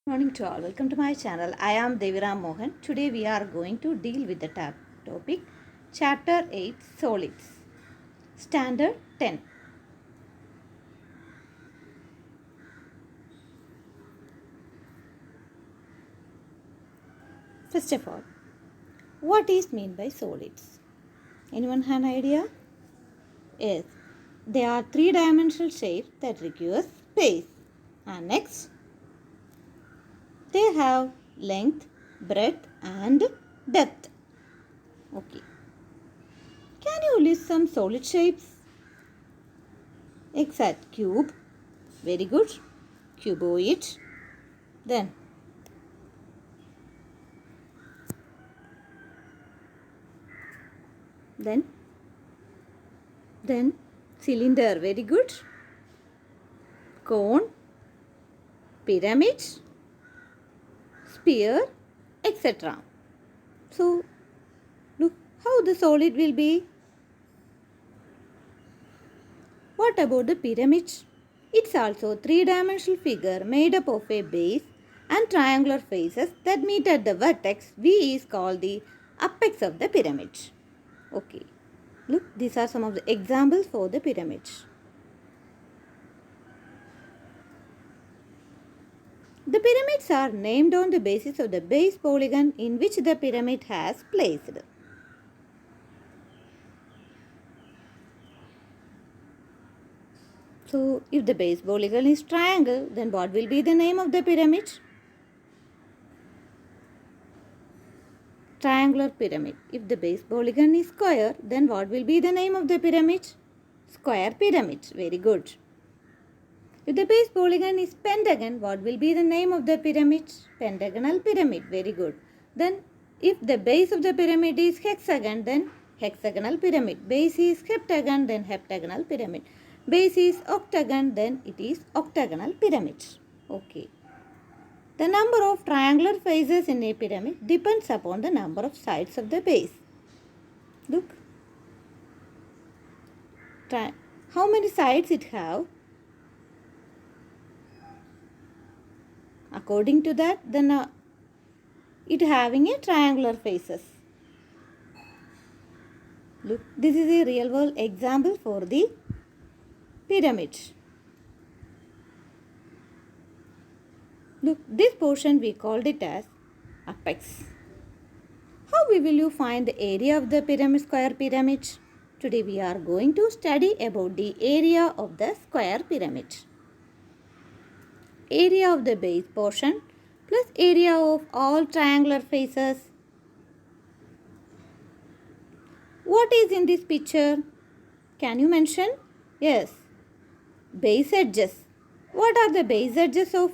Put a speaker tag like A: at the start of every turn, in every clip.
A: Morning to all. Welcome to my channel. I am Deviram Mohan. Today we are going to deal with the topic Chapter 8 Solids. Standard 10. First of all, what is meant by solids? Anyone have an idea? Yes, they are three-dimensional shapes that require space. And next, they have length, breadth and depth. Okay. Can you list some solid shapes? Exact. Cube. Very good. Cuboid. Then cylinder. Very good. Cone. Pyramid. Sphere, etc. So look how the solid will be. What about the pyramid? It's also a three-dimensional figure made up of a base and triangular faces that meet at the vertex. V is called the apex of the pyramid. Okay. Look, these are some of the examples for the pyramid. The pyramids are named on the basis of the base polygon in which the pyramid has placed. So, if the base polygon is triangle, then what will be the name of the pyramid? Triangular pyramid. If the base polygon is square, then what will be the name of the pyramid? Square pyramid. Very good. If the base polygon is pentagon, what will be the name of the pyramid? Pentagonal pyramid. Very good. Then, if the base of the pyramid is hexagon, then hexagonal pyramid. Base is heptagon, then heptagonal pyramid. Base is octagon, then it is octagonal pyramid. Okay. The number of triangular faces in a pyramid depends upon the number of sides of the base. Look. How many sides it have? According to that, then it having a triangular faces. Look, this is a real world example for the pyramid. Look, this portion we called it as apex. How will you find the area of the pyramid, square pyramid? Today we are going to study about the area of the square pyramid. Area of the base portion plus area of all triangular faces. What is in this picture? Can you mention? Yes. Base edges. What are the base edges of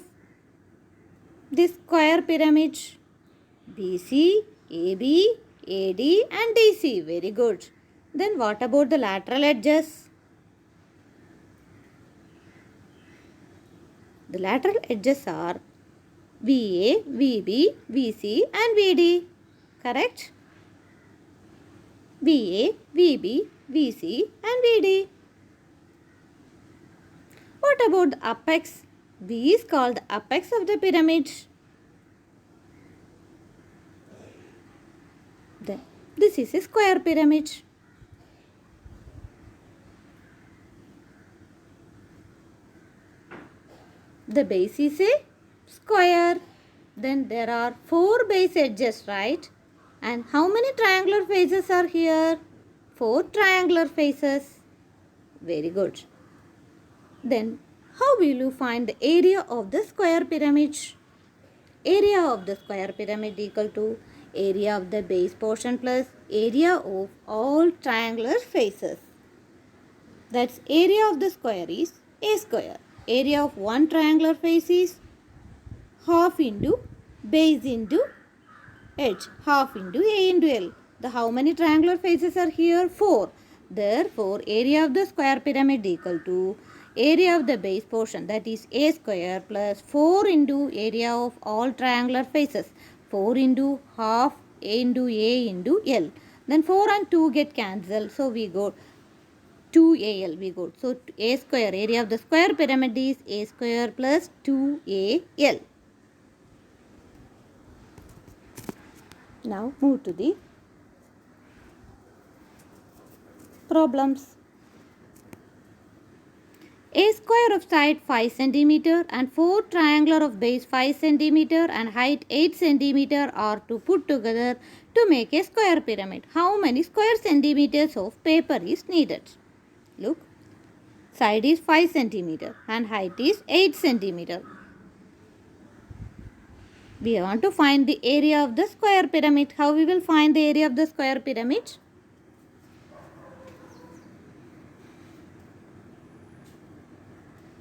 A: this square pyramid? BC, AB, AD and DC. Very good. Then what about the lateral edges? The lateral edges are VA, VB, VC and VD. Correct? VA, VB, VC and VD. What about the apex? V is called the apex of the pyramid. Then this is a square pyramid. The base is a square. Then there are 4 base edges, right? And how many triangular faces are here? 4 triangular faces. Very good. Then how will you find the area of the square pyramid? Area of the square pyramid equal to area of the base portion plus area of all triangular faces. That's area of the square is a square. Area of one triangular face is half into base into edge. Half into A into L. The how many triangular faces are here? 4. Therefore, area of the square pyramid equal to area of the base portion, that is A square plus 4 into area of all triangular faces. 4 into half A into A into L. Then 4 and 2 get cancelled. So we go 2AL we got. So A square, area of the square pyramid is A square plus 2AL. Now move to the problems. A square of side 5 cm and 4 triangular of base 5 cm and height 8 cm are to put together to make a square pyramid. How many square centimeters of paper is needed? Look, side is 5 cm and height is 8 cm. We want to find the area of the square pyramid. How we will find the area of the square pyramid?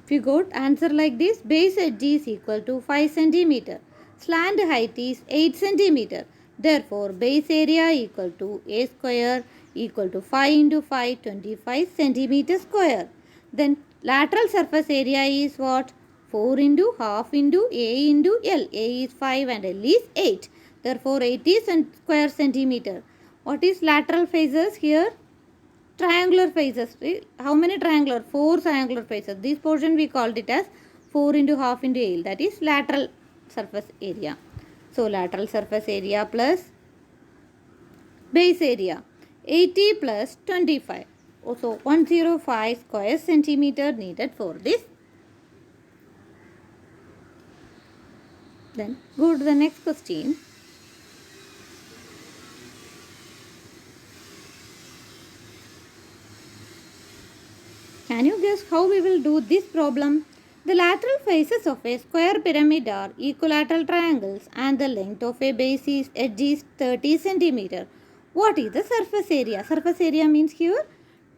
A: If you got answer like this, base edge is equal to 5 cm. Slant height is 8 cm. Therefore, base area equal to a square equal to 5 into 5, 25 cm square. Then lateral surface area is what? 4 into half into a into L. A is 5 and L is 8. Therefore, 80 square centimeter. What is lateral faces here? Triangular faces. How many triangular? 4 triangular faces. This portion we called it as 4 into half into L. That is lateral surface area. So, lateral surface area plus base area. 80 plus 25. So, 105 square centimeter needed for this. Then go to the next question. Can you guess how we will do this problem? The lateral faces of a square pyramid are equilateral triangles and the length of a base edge is 30 cm. What is the surface area? Surface area means here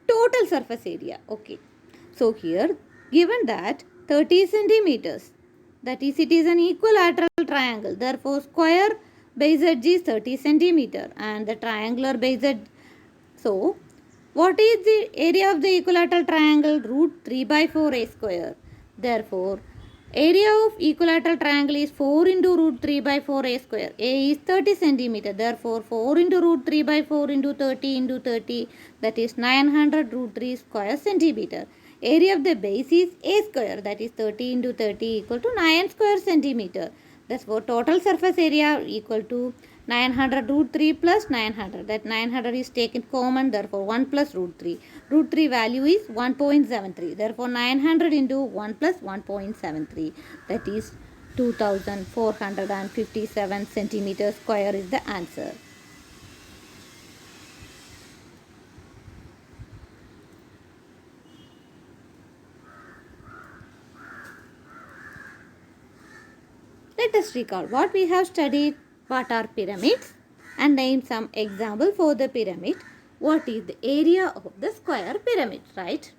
A: total surface area. Okay. So here given that 30 centimeters, that is it is an equilateral triangle. Therefore square base edge is 30 centimeter and the triangular base edge. So what is the area of the equilateral triangle? Root 3 by 4 a square. Therefore, area of equilateral triangle is 4 into root 3 by 4 a square. A is 30 centimeter. Therefore, 4 into root 3 by 4 into 30, that is 900 root 3 square centimeter. Area of the base is a square, that is 30 into 30 equal to 9 square centimeter. Therefore, total surface area equal to 900 root 3 plus 900. That 900 is taken common. Therefore, 1 plus root 3. Root 3 value is 1.73. Therefore, 900 into 1 plus 1.73. That is 2457 centimeter square is the answer. Let us recall what we have studied. What are pyramids? And name some example for the pyramid. What is the area of the square pyramid, right?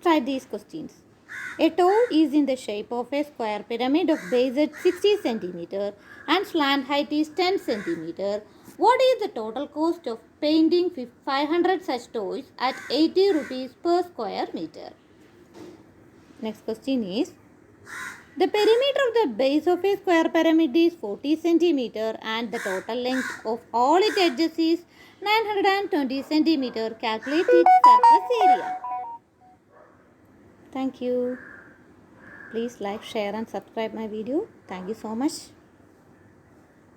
A: Try these questions. A toe is in the shape of a square pyramid of base at 60 cm and slant height is 10 cm. What is the total cost of painting 500 such toes at 80 rupees per square meter? Next question is, the perimeter of the base of a square pyramid is 40 cm and the total length of all its edges is 920 cm. Calculate its surface area. Thank you. Please like, share and subscribe my video. Thank you so much.